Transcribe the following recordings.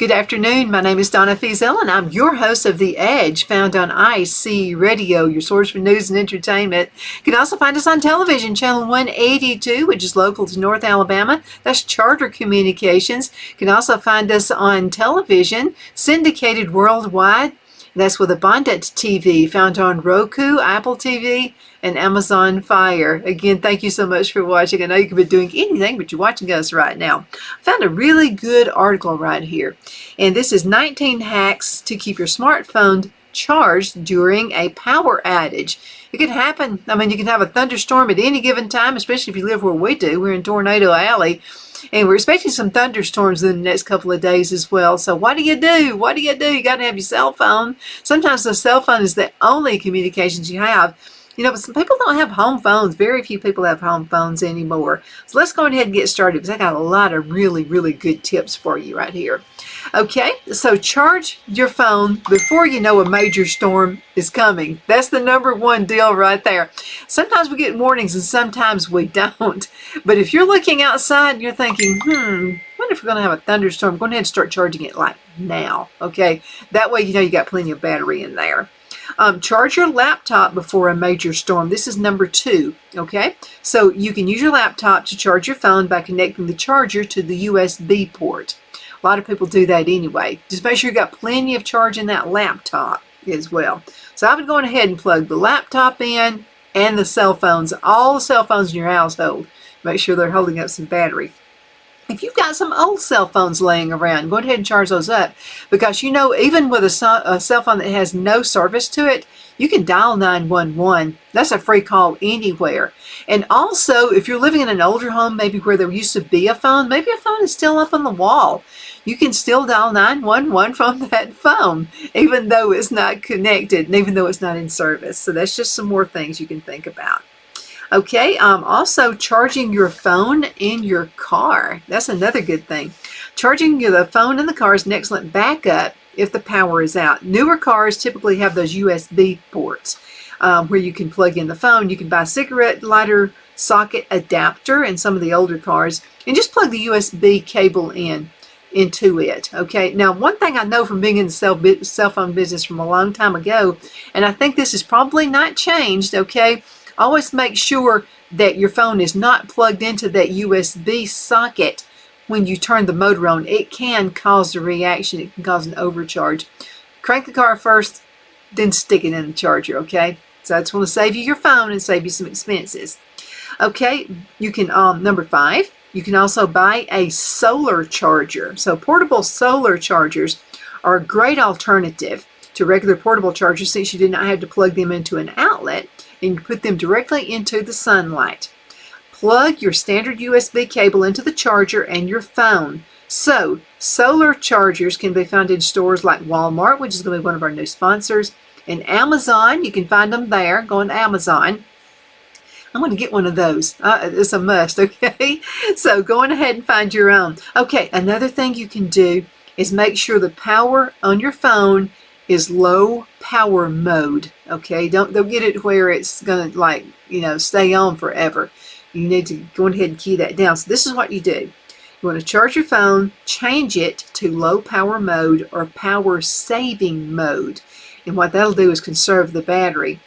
Good afternoon. My name is Donna Feazell, and I'm your host of The Edge, found on IC Radio, your source for news and entertainment. You can also find us on television, channel 182, which is local to North Alabama. That's Charter Communications. You can also find us on television, syndicated worldwide. That's with Abundant TV, found on Roku, Apple TV, and Amazon Fire. Again, thank you so much for watching. I know you could be doing anything, but you're watching us right now. I found a really good article right here. And this is 19 hacks to keep your smartphone charged during a power outage. It could happen. I mean, you can have a thunderstorm at any given time, especially if you live where we do. We're in Tornado Alley. And we're expecting some thunderstorms in the next couple of days as well. So what do you do? What do? You got to have your cell phone. Sometimes the cell phone is the only communications you have. You know, but some people don't have home phones. Very few people have home phones anymore. So let's go ahead and get started because I got a lot of really, really good tips for you right here. Okay, so charge your phone before you know a major storm is coming. That's the number one deal right there. Sometimes we get warnings and sometimes we don't. But if you're looking outside and you're thinking, wonder if we're going to have a thunderstorm, go ahead and start charging it like now. Okay, that way you know you got plenty of battery in there. Charge your laptop before a major storm. This is number 2, okay? So you can use your laptop to charge your phone by connecting the charger to the USB port. A lot of people do that anyway. Just make sure you got plenty of charge in that laptop as well. So I would go ahead and plug the laptop in and the cell phones, all the cell phones in your household. Make sure they're holding up some battery. If you've got some old cell phones laying around, go ahead and charge those up because, you know, even with a cell phone that has no service to it, you can dial 911. That's a free call anywhere. And also, if you're living in an older home, maybe where there used to be a phone, maybe a phone is still up on the wall. You can still dial 911 from that phone, even though it's not connected and even though it's not in service. So that's just some more things you can think about. Okay, also charging your phone in your car. That's another good thing. Charging the phone in the car is an excellent backup if the power is out. Newer cars typically have those USB ports where you can plug in the phone. You can buy a cigarette lighter socket adapter in some of the older cars and just plug the USB cable into it. Okay, now one thing I know from being in the cell phone business from a long time ago, and I think this is probably not changed, okay, always make sure that your phone is not plugged into that USB socket when you turn the motor on. It can cause a reaction. It can cause an overcharge. Crank the car first, then stick it in the charger, okay? So I just want to save you your phone and save you some expenses. Okay, you can, number 5, you can also buy a solar charger. So portable solar chargers are a great alternative to regular portable chargers since you do not have to plug them into an outlet and you put them directly into the sunlight. Plug your standard USB cable into the charger and your phone. So, solar chargers can be found in stores like Walmart, which is going to be one of our new sponsors, and Amazon. You can find them there. Go on to Amazon. I'm going to get one of those. It's a must, okay? So, go on ahead and find your own. Okay, another thing you can do is make sure the power on your phone is low power mode. Okay, don't get it where it's gonna, like, you know, stay on forever. You need to go ahead and key that down. So this is what you do. You want to charge your phone, change it to low power mode or power saving mode, and what that'll do is conserve the battery.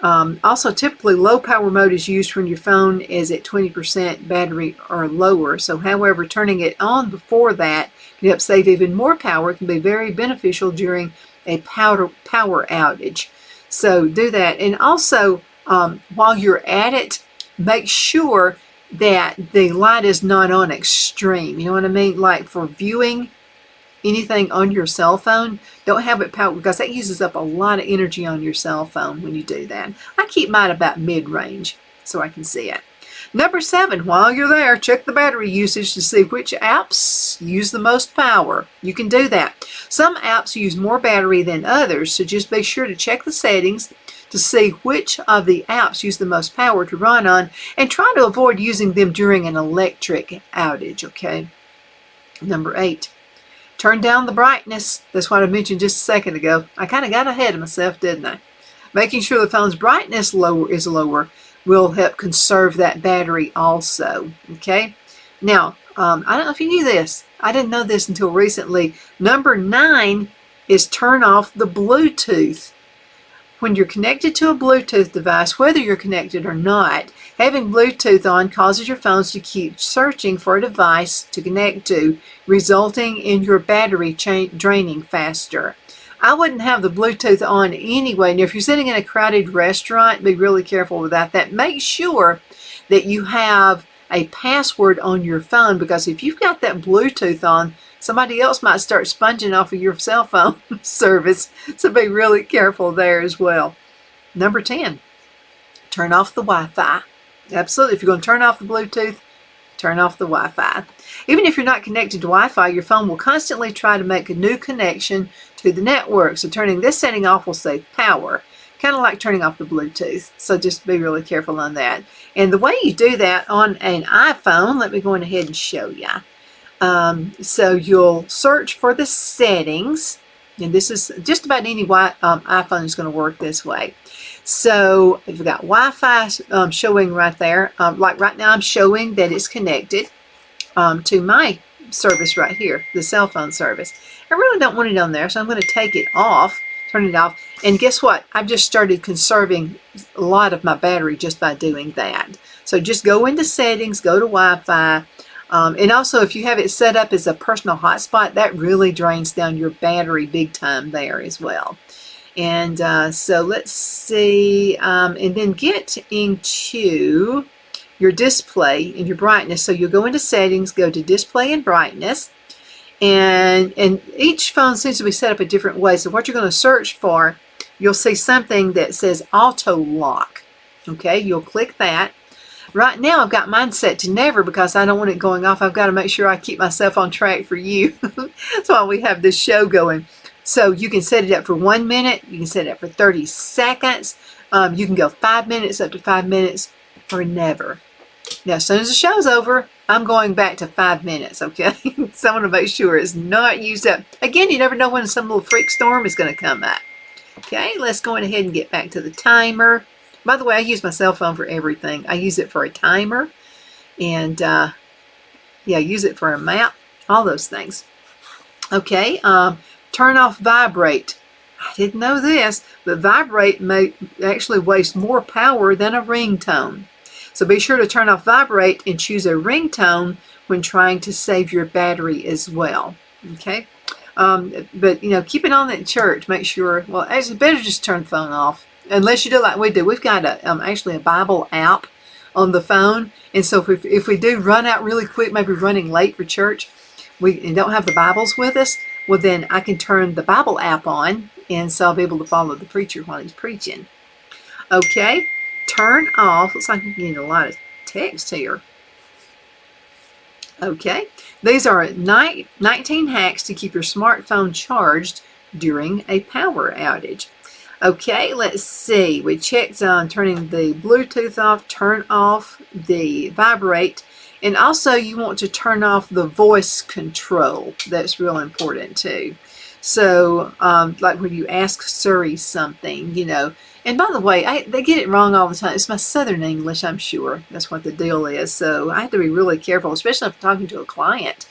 Also, typically low power mode is used when your phone is at 20% battery or lower. So however, turning it on before that can help save even more power. It can be very beneficial during a power outage. So do that. And also, while you're at it, make sure that the light is not on extreme. You know what I mean? Like for viewing anything on your cell phone, don't have it powered because that uses up a lot of energy on your cell phone when you do that. I keep mine about mid-range so I can see it. Number 7, while you're there, check the battery usage to see which apps use the most power. You can do that. Some apps use more battery than others, so just be sure to check the settings to see which of the apps use the most power to run on and try to avoid using them during an electric outage, okay? Number 8, turn down the brightness. That's what I mentioned just a second ago. I kind of got ahead of myself, didn't I? Making sure the phone's brightness is lower will help conserve that battery also, okay? Now, I don't know if you knew this, I didn't know this until recently. Number 9 is turn off the Bluetooth. When you're connected to a Bluetooth device, whether you're connected or not, having Bluetooth on causes your phones to keep searching for a device to connect to, resulting in your battery draining faster. I wouldn't have the Bluetooth on anyway. Now, if you're sitting in a crowded restaurant, be really careful about that. Make sure that you have a password on your phone, because if you've got that Bluetooth on, somebody else might start sponging off of your cell phone service. So be really careful there as well. Number 10, turn off the Wi-Fi. Absolutely. If you're going to turn off the Bluetooth, turn off the Wi-Fi. Even if you're not connected to Wi-Fi, your phone will constantly try to make a new connection to the network. So turning this setting off will save power, kind of like turning off the Bluetooth. So just be really careful on that. And the way you do that on an iPhone, let me go ahead and show you. So you'll search for the settings, and this is just about any iPhone is going to work this way. So if you've got Wi-Fi showing right there, like right now I'm showing that it's connected to my service right here, the cell phone service. I really don't want it on there, so I'm going to take it off, turn it off, and guess what? I've just started conserving a lot of my battery just by doing that. So just go into settings, go to Wi-Fi, and also if you have it set up as a personal hotspot, that really drains down your battery big time there as well. And so let's see, and then get into your display and your brightness. So you'll go into settings, go to display and brightness, and each phone seems to be set up a different way. So what you're going to search for, you'll see something that says auto lock. Okay, you'll click that. Right now I've got mine set to never because I don't want it going off. I've got to make sure I keep myself on track for you. That's why we have this show going. So you can set it up for 1 minute. You can set it up for 30 seconds. You can go 5 minutes, up to 5 minutes, or never. Now, as soon as the show's over, I'm going back to 5 minutes, okay? So I want to make sure it's not used up. Again, you never know when some little freak storm is going to come up. Okay, let's go ahead and get back to the timer. By the way, I use my cell phone for everything. I use it for a timer, and yeah, use it for a map, all those things. Okay, turn off vibrate. I didn't know this, but vibrate may actually waste more power than a ringtone. So be sure to turn off vibrate and choose a ringtone when trying to save your battery as well. Okay, but you know, keep it on at church. Make sure. Well, actually, better just turn the phone off. Unless you do like we do. We've got actually a Bible app on the phone. And so if we do run out really quick, maybe running late for church, and don't have the Bibles with us, well then I can turn the Bible app on, and so I'll be able to follow the preacher while he's preaching. Okay, turn off. Looks like I'm getting a lot of text here. Okay, these are 19 hacks to keep your smartphone charged during a power outage. Okay, let's see. We checked on turning the Bluetooth off, turn off the vibrate, and also you want to turn off the voice control. That's real important too. So, like when you ask Siri something, you know. And by the way, they get it wrong all the time. It's my Southern English, I'm sure. That's what the deal is. So I have to be really careful, especially if I'm talking to a client,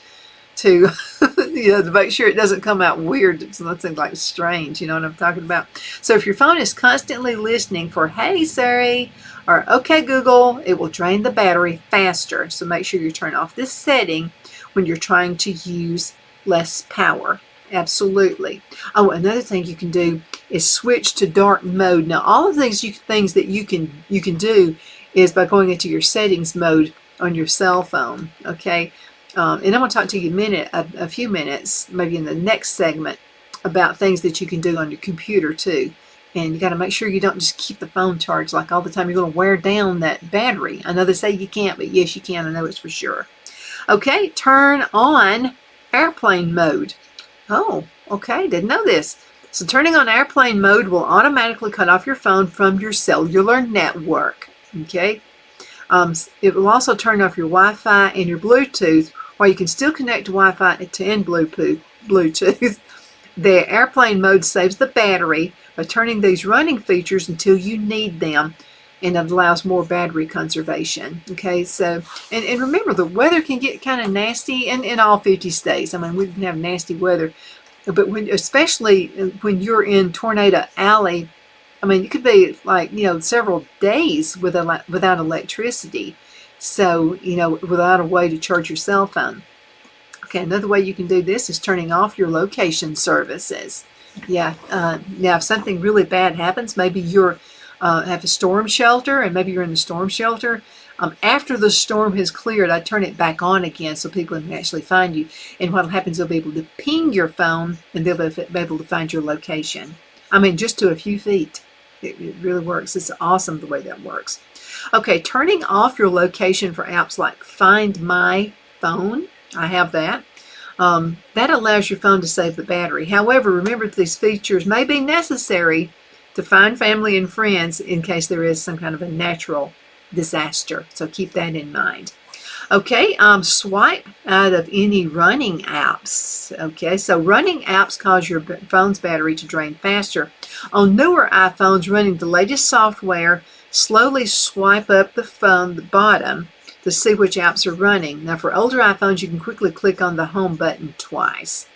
to to make sure it doesn't come out weird. It's nothing like strange, you know what I'm talking about. So if your phone is constantly listening for "Hey Siri" or "Okay Google," it will drain the battery faster. So make sure you turn off this setting when you're trying to use less power. Absolutely. Oh, another thing you can do is switch to dark mode. Now, all of these things that you can do is by going into your settings mode on your cell phone. Okay. And I'm going to talk to you a few minutes, maybe in the next segment, about things that you can do on your computer too. And you got to make sure you don't just keep the phone charged like all the time. You're going to wear down that battery. I know they say you can't, but yes, you can. I know it's for sure. Okay, turn on airplane mode. Oh, okay, didn't know this. So turning on airplane mode will automatically cut off your phone from your cellular network. Okay, it will also turn off your Wi-Fi and your Bluetooth, while you can still connect to Wi-Fi and Bluetooth. The airplane mode saves the battery by turning these running features until you need them. and it allows more battery conservation. Okay, so, and remember, the weather can get kind of nasty in all 50 states. I mean, we can have nasty weather, but especially when you're in Tornado Alley, I mean, it could be like, several days without electricity. So, without a way to charge your cell phone. Okay, another way you can do this is turning off your location services. Yeah, now if something really bad happens, maybe you're have a storm shelter, and maybe you're in the storm shelter. After the storm has cleared, I turn it back on again so people can actually find you. And what happens, they'll be able to ping your phone, and they'll be able to find your location. I mean, just to a few feet. It really works. It's awesome the way that works. Okay, turning off your location for apps like Find My Phone. I have that. That allows your phone to save the battery. However, remember these features may be necessary to find family and friends in case there is some kind of a natural disaster. So keep that in mind. Okay, swipe out of any running apps. Okay, so running apps cause your phone's battery to drain faster. On newer iPhones running the latest software, slowly swipe up the phone, the bottom, to see which apps are running. Now, for older iPhones, you can quickly click on the home button twice,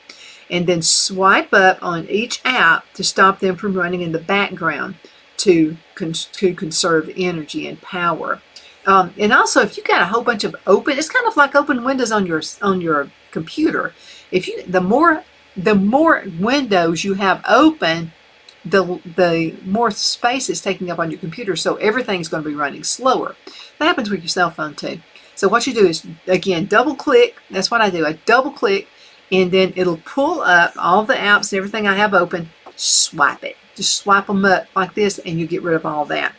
and then swipe up on each app to stop them from running in the background to conserve energy and power. And also, if you got a whole bunch of it's kind of like open windows on your computer. The more windows you have open, the more space it's taking up on your computer, so everything's going to be running slower. That happens with your cell phone too. So what you do is, again, double click. That's what I do. I double click, and then it'll pull up all the apps and everything I have open. Swipe it. Just swipe them up like this, and you get rid of all that.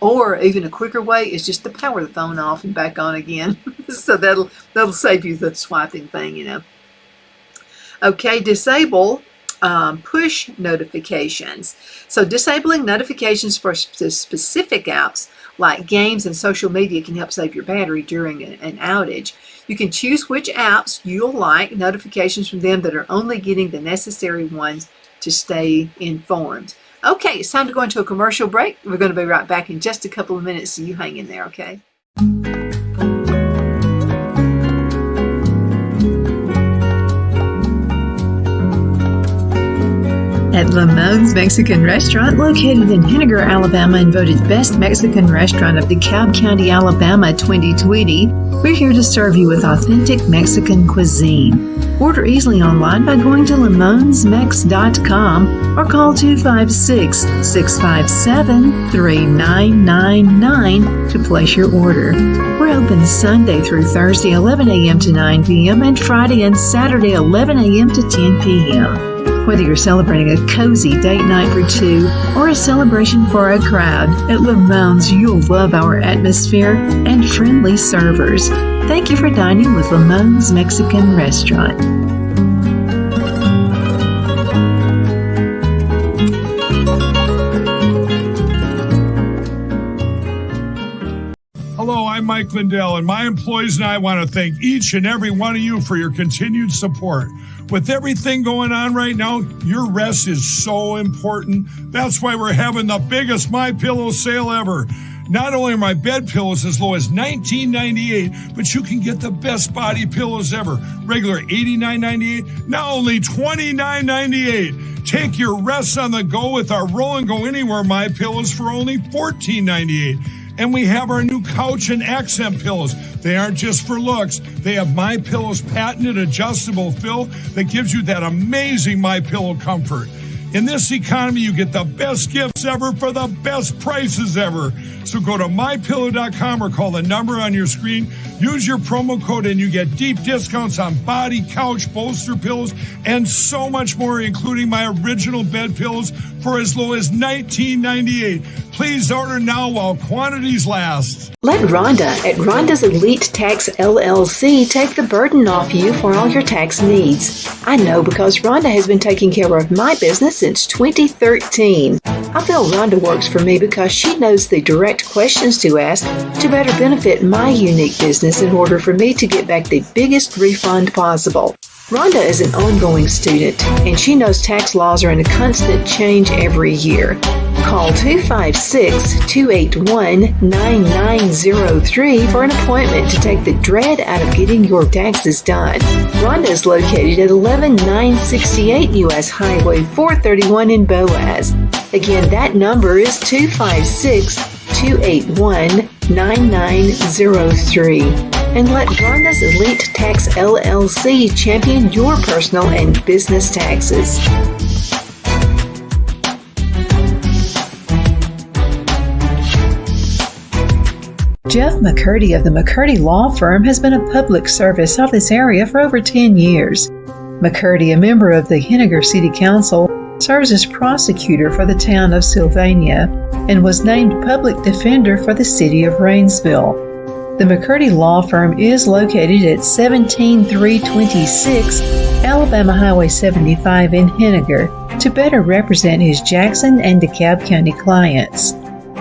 Or even a quicker way is just to power the phone off and back on again. So that'll save you the swiping thing, Okay, disable push notifications. So disabling notifications for specific apps like games and social media can help save your battery during an outage. You can choose which apps you'll like notifications from them that are only getting the necessary ones to stay informed. Okay, it's time to go into a commercial break. We're going to be right back in just a couple of minutes, so you hang in there, okay? At Lamone's Mexican Restaurant, located in Henniger, Alabama, and voted Best Mexican Restaurant of DeKalb County, Alabama 2020, we're here to serve you with authentic Mexican cuisine. Order easily online by going to lamonsmex.com or call 256-657-3999 to place your order. We're open Sunday through Thursday, 11 a.m. to 9 p.m. and Friday and Saturday, 11 a.m. to 10 p.m. Whether you're celebrating a cozy date night for two or a celebration for a crowd, at Lamone's you'll love our atmosphere and friendly servers. Thank you for dining with Lamone's Mexican Restaurant. Hello, I'm Mike Lindell, and my employees and I want to thank each and every one of you for your continued support. With everything going on right now, your rest is so important. That's why we're having the biggest MyPillow sale ever. Not only are my bed pillows as low as $19.98, but you can get the best body pillows ever. Regular $89.98, now only $29.98. Take your rest on the go with our Roll and Go Anywhere MyPillows for only $14.98. And we have our new couch and accent pillows. They aren't just for looks. They have MyPillow's patented adjustable fill that gives you that amazing MyPillow comfort. In this economy, you get the best gifts ever for the best prices ever. So go to MyPillow.com or call the number on your screen. Use your promo code and you get deep discounts on body, couch, bolster pillows, and so much more, including my original bed pillows for as low as $19.98. Please order now while quantities last. Let Rhonda at Rhonda's Elite Tax LLC take the burden off you for all your tax needs. I know because Rhonda has been taking care of my business since 2013. I feel Rhonda works for me because she knows the direct questions to ask to better benefit my unique business business in order for me to get back the biggest refund possible. Rhonda is an ongoing student, and she knows tax laws are in a constant change every year. Call 256-281-9903 for an appointment to take the dread out of getting your taxes done. Rhonda is located at 11968 U.S. Highway 431 in Boaz. Again, that number is 256-281-9903. And let Rhonda's Elite Tax LLC champion your personal and business taxes. Jeff McCurdy of the McCurdy Law Firm has been a public service of this area for over 10 years. McCurdy, a member of the Henniger City Council, serves as prosecutor for the town of Sylvania and was named public defender for the city of Rainsville. The McCurdy Law Firm is located at 17326 Alabama Highway 75 in Henniger to better represent his Jackson and DeKalb County clients.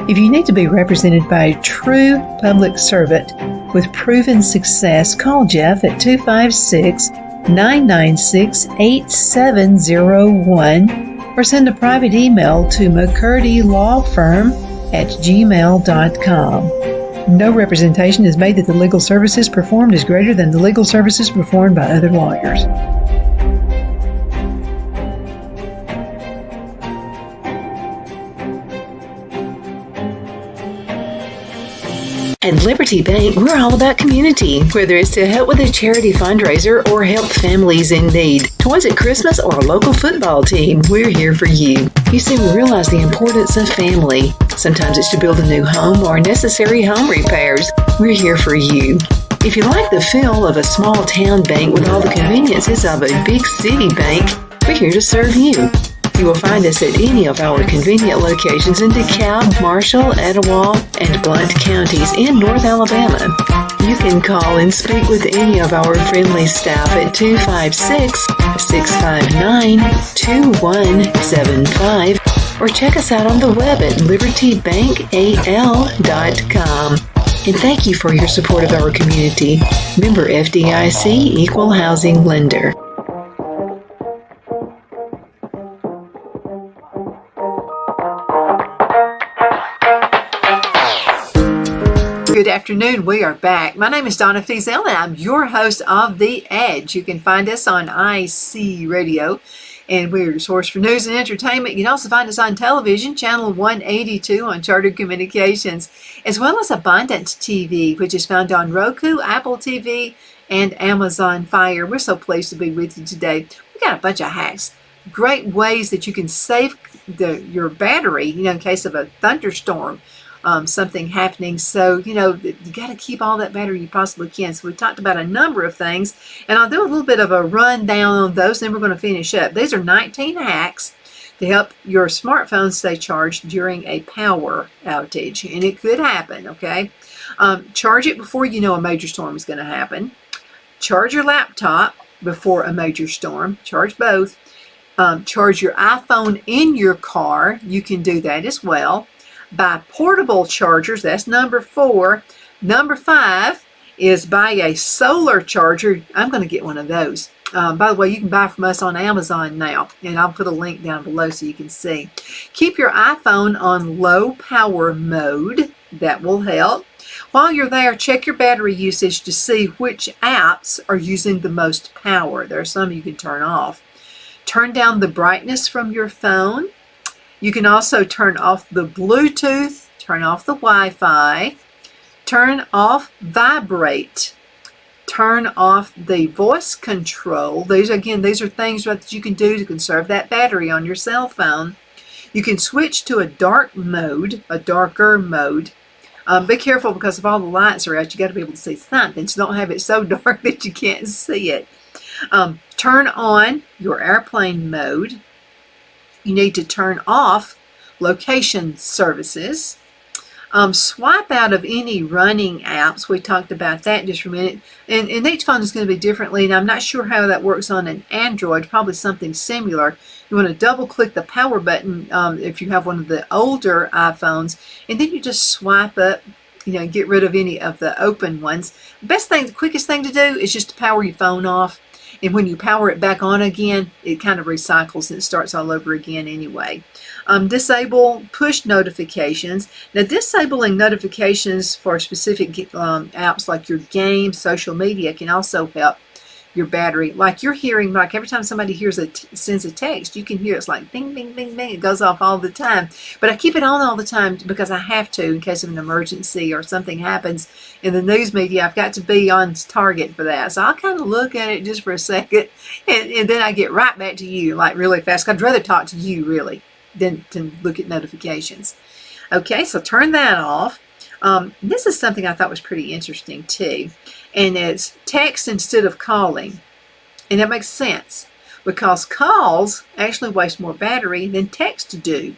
If you need to be represented by a true public servant with proven success, call Jeff at 256-996-8701 or send a private email to mccurdylawfirm@gmail.com. No representation is made that the legal services performed is greater than the legal services performed by other lawyers. At Liberty Bank, we're all about community, whether it's to help with a charity fundraiser or help families in need. Toys at Christmas or a local football team, we're here for you. You see, we realize the importance of family. Sometimes it's to build a new home or necessary home repairs. We're here for you. If you like the feel of a small town bank with all the conveniences of a big city bank, we're here to serve you. You will find us at any of our convenient locations in DeKalb, Marshall, Etowah, and Blount counties in North Alabama. You can call and speak with any of our friendly staff at 256-659-2175 or check us out on the web at libertybankal.com. And thank you for your support of our community. Member FDIC Equal Housing Lender. Good afternoon. We are back. My name is Donna Feazell, and I'm your host of The Edge. You can find us on IC Radio, and we're your source for news and entertainment. You can also find us on television, channel 182 on Charter Communications, as well as Abundant TV, which is found on Roku, Apple TV, and Amazon Fire. We're so pleased to be with you today. We got a bunch of hacks, great ways that you can save your battery, in case of a thunderstorm. Something happening. So, you got to keep all that battery you possibly can. So we talked about a number of things, and I'll do a little bit of a rundown on those, then we're going to finish up. These are 19 hacks to help your smartphone stay charged during a power outage, and it could happen, okay? Charge it before you know a major storm is going to happen. Charge your laptop before a major storm. Charge both. Charge your iPhone in your car. You can do that as well. Buy portable chargers. That's number 4. Number 5 is buy a solar charger. I'm going to get one of those. By the way, you can buy from us on Amazon now, and I'll put a link down below so you can see. Keep your iPhone on low power mode. That will help. While you're there, check your battery usage to see which apps are using the most power. There are some you can turn off. Turn down the brightness from your phone. You can also turn off the Bluetooth, turn off the Wi-Fi, turn off vibrate, turn off the voice control. These are things that you can do to conserve that battery on your cell phone. You can switch to a darker mode. Be careful because if all the lights are out, you got to be able to see something. So don't have it so dark that you can't see it. Turn on your airplane mode. You need to turn off location services. Swipe out of any running apps. We talked about that just for a minute. And each phone is going to be differently, and I'm not sure how that works on an Android, probably something similar. You want to double click the power button if you have one of the older iPhones, and then you just swipe up get rid of any of the open ones. The quickest thing to do is just to power your phone off. And when you power it back on again, it kind of recycles and it starts all over again anyway. Disable push notifications. Now, disabling notifications for specific apps like your game, social media can also help your battery. Like you're hearing, like every time somebody sends a text, you can hear it's like bing, bing, bing, bing. It goes off all the time. But I keep it on all the time because I have to in case of an emergency or something happens in the news media. I've got to be on target for that. So I'll kind of look at it just for a second and then I get right back to you like really fast. I'd rather talk to you really than to look at notifications. Okay, so turn that off. This is something I thought was pretty interesting too. And it's text instead of calling. And that makes sense because calls actually waste more battery than text do.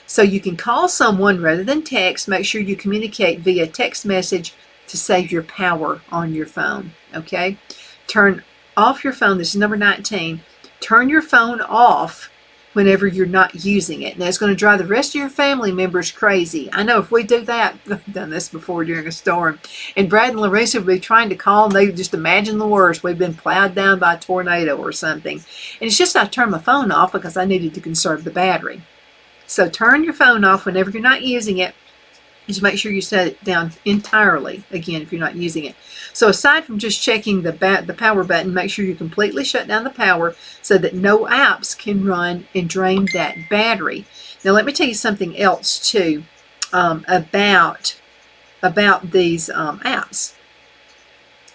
So you can call someone rather than text. Make sure you communicate via text message to save your power on your phone. Okay? Turn off your phone. This is number 19. Turn your phone off whenever you're not using it. Now, it's going to drive the rest of your family members crazy. I know if we do that, I've done this before during a storm, and Brad and Larissa would be trying to call, and they would just imagine the worst. We've been plowed down by a tornado or something. And it's just I turned my phone off because I needed to conserve the battery. So turn your phone off whenever you're not using it. Just make sure you set it down entirely, again, if you're not using it. So aside from just checking the power button, make sure you completely shut down the power so that no apps can run and drain that battery. Now, let me tell you something else, too, about these apps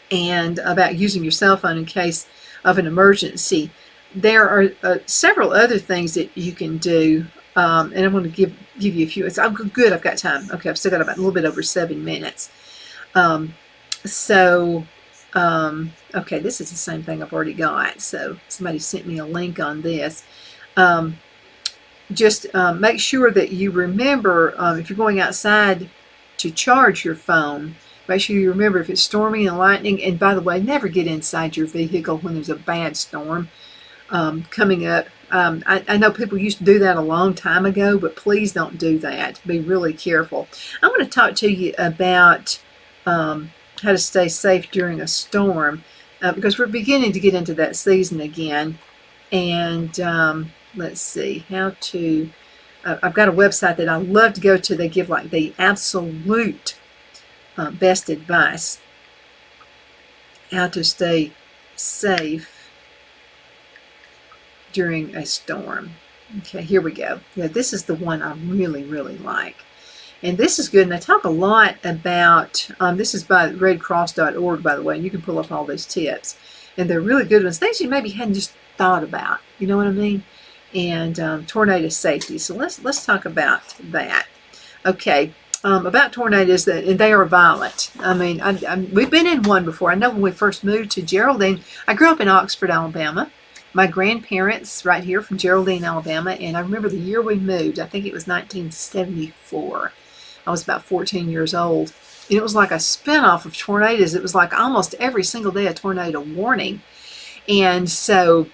and about using your cell phone in case of an emergency. There are several other things that you can do. And I'm going to give you a few. I'm good. I've got time. Okay, I've still got about a little bit over 7 minutes. Okay, this is the same thing I've already got. So somebody sent me a link on this. Just make sure that you remember if you're going outside to charge your phone, make sure you remember if it's storming and lightning. And by the way, never get inside your vehicle when there's a bad storm coming up. I know people used to do that a long time ago, but please don't do that. Be really careful. I want to talk to you about how to stay safe during a storm because we're beginning to get into that season again. And let's see how to. I've got a website that I love to go to. They give like the absolute best advice how to stay safe during a storm. Okay, here we go. Yeah, this is the one I really, really like. And this is good. And I talk a lot about, this is by redcross.org, by the way, and you can pull up all these tips. And they're really good ones, things you maybe hadn't just thought about. You know what I mean? And tornado safety. So let's talk about that. Okay, about tornadoes, and they are violent. I mean, we've been in one before. I know when we first moved to Geraldine, I grew up in Oxford, Alabama. My grandparents right here from Geraldine, Alabama, and I remember the year we moved. I think it was 1974. I was about 14 years old. And it was like a spinoff of tornadoes. It was like almost every single day a tornado warning. And so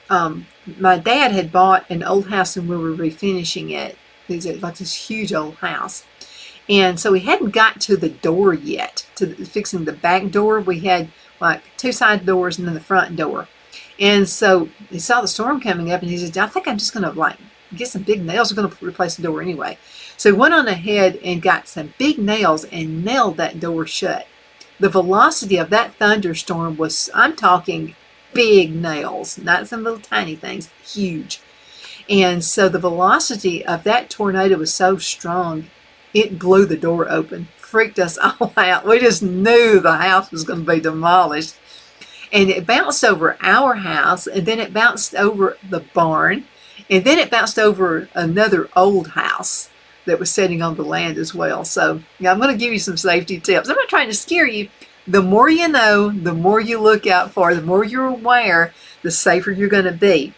my dad had bought an old house and we were refinishing it. It was like this huge old house. And so we hadn't got to the door yet, to fixing the back door. We had like 2 side doors and then the front door. And so he saw the storm coming up and he said, I think I'm just going to like get some big nails. We're going to replace the door anyway. So he went on ahead and got some big nails and nailed that door shut. The velocity of that thunderstorm was, I'm talking big nails, not some little tiny things, huge. And so the velocity of that tornado was so strong, it blew the door open, freaked us all out. We just knew the house was going to be demolished. And it bounced over our house, and then it bounced over the barn, and then it bounced over another old house that was sitting on the land as well. So, yeah, I'm going to give you some safety tips. I'm not trying to scare you. The more you know, the more you look out for, the more you're aware, the safer you're going to be.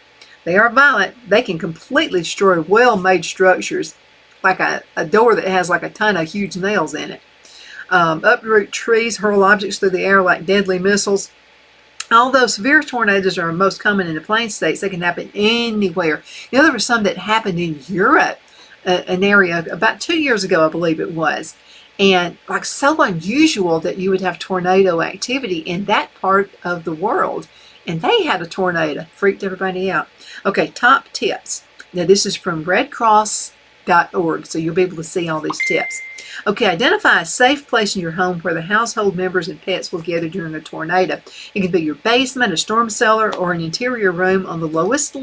They are violent. They can completely destroy well-made structures, like a door that has like a ton of huge nails in it. Uproot trees, hurl objects through the air like deadly missiles. Although severe tornadoes are most common in the plain states, they can happen anywhere. You know, there were some that happened in Europe, an area about 2 years ago, I believe it was. And like so unusual that you would have tornado activity in that part of the world. And they had a tornado, freaked everybody out. Okay, top tips. Now this is from redcross.org, so you'll be able to see all these tips. Okay, identify a safe place in your home where the household members and pets will gather during a tornado. It can be your basement, a storm cellar, or an interior room on the lowest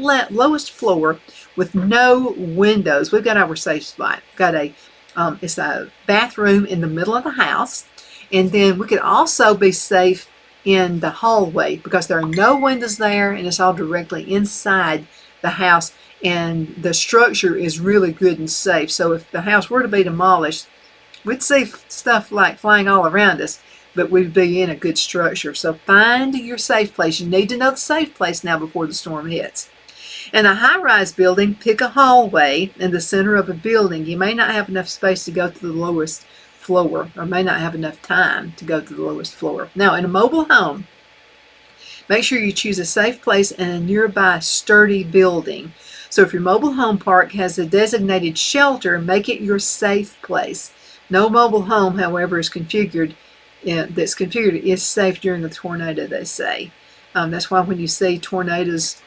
floor with no windows. We've got our safe spot. We've got it's a bathroom in the middle of the house, and then we could also be safe in the hallway because there are no windows there, and it's all directly inside the house, and the structure is really good and safe. So if the house were to be demolished, we'd see stuff like flying all around us, but we'd be in a good structure. So find your safe place. You need to know the safe place now before the storm hits. In a high-rise building, pick a hallway in the center of a building. You may not have enough space to go to the lowest floor, or may not have enough time to go to the lowest floor. Now, in a mobile home, make sure you choose a safe place in a nearby sturdy building. So if your mobile home park has a designated shelter, make it your safe place. No mobile home, however, is configured is safe during a tornado, they say. That's why when you see tornadoes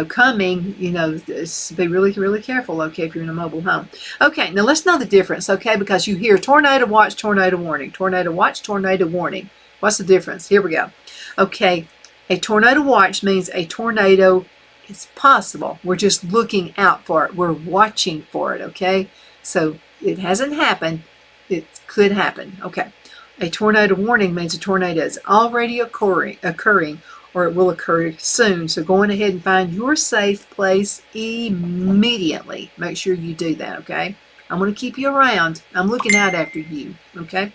coming, be really, really careful, okay, if you're in a mobile home. Okay, now let's know the difference, okay, because you hear tornado watch, tornado warning, tornado watch, tornado warning. What's the difference? Here we go. Okay, a tornado watch means a tornado is possible. We're just looking out for it. We're watching for it, okay? So it hasn't happened. It could happen, okay. A tornado warning means a tornado is already occurring, or it will occur soon. So go on ahead and find your safe place immediately. Make sure you do that, okay? I'm going to keep you around. I'm looking out after you, okay?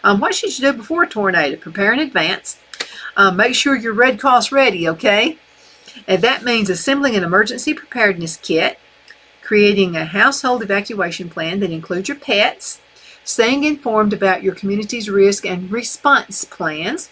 What should you do before a tornado? Prepare in advance. Make sure you're Red Cross ready, okay? And that means assembling an emergency preparedness kit, creating a household evacuation plan that includes your pets, staying informed about your community's risk and response plans.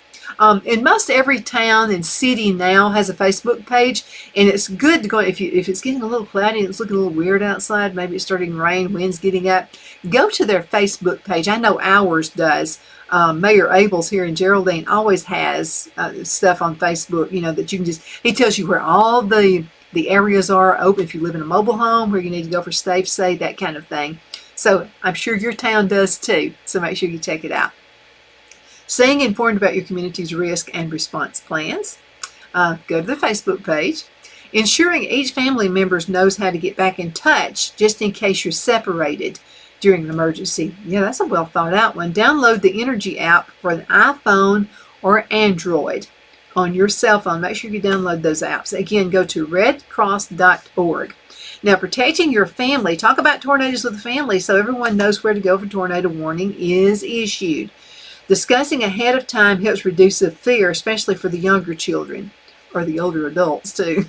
In most every town and city now has a Facebook page, and it's good to go if it's getting a little cloudy and it's looking a little weird outside, maybe it's starting to rain, wind's getting up, go to their Facebook page. I know ours does. Mayor Abels here in Geraldine always has stuff on Facebook, that you can he tells you where all the areas are open if you live in a mobile home, where you need to go for safe say, that kind of thing. So I'm sure your town does too, so make sure you check it out. Staying informed about your community's risk and response plans. Go to the Facebook page. Ensuring each family member knows how to get back in touch just in case you're separated during an emergency. Yeah, that's a well thought out one. Download the Energy app for the iPhone or Android on your cell phone. Make sure you download those apps. Again, go to redcross.org. Now, protecting your family. Talk about tornadoes with the family so everyone knows where to go for tornado warning is issued. Discussing ahead of time helps reduce the fear, especially for the younger children, or the older adults too.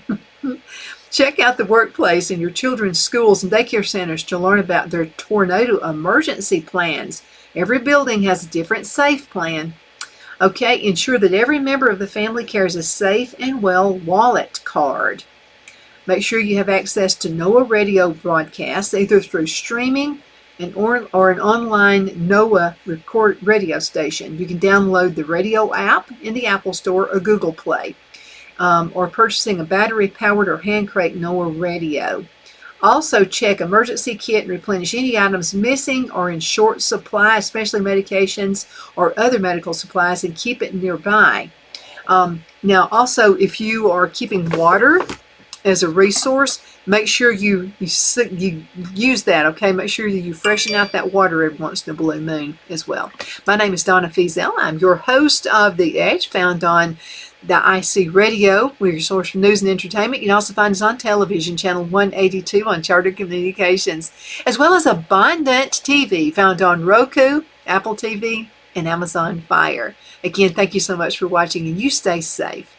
Check out the workplace in your children's schools and daycare centers to learn about their tornado emergency plans. Every building has a different safe plan. Okay, ensure that every member of the family carries a safe and well wallet card. Make sure you have access to NOAA radio broadcasts, either through streaming or an online NOAA radio station. You can download the radio app in the Apple Store or Google Play, or purchasing a battery-powered or hand-cranked NOAA radio. Also, check emergency kit and replenish any items missing or in short supply, especially medications or other medical supplies, and keep it nearby. Now, also, if you are keeping water as a resource, make sure you use that, okay? Make sure that you freshen out that water every once in a blue moon as well. My name is Donna Feazell. I'm your host of The Edge, found on the IC Radio. We're your source for news and entertainment. You can also find us on television, channel 182 on Charter Communications, as well as Abundant TV, found on Roku, Apple TV, and Amazon Fire. Again, thank you so much for watching, and you stay safe.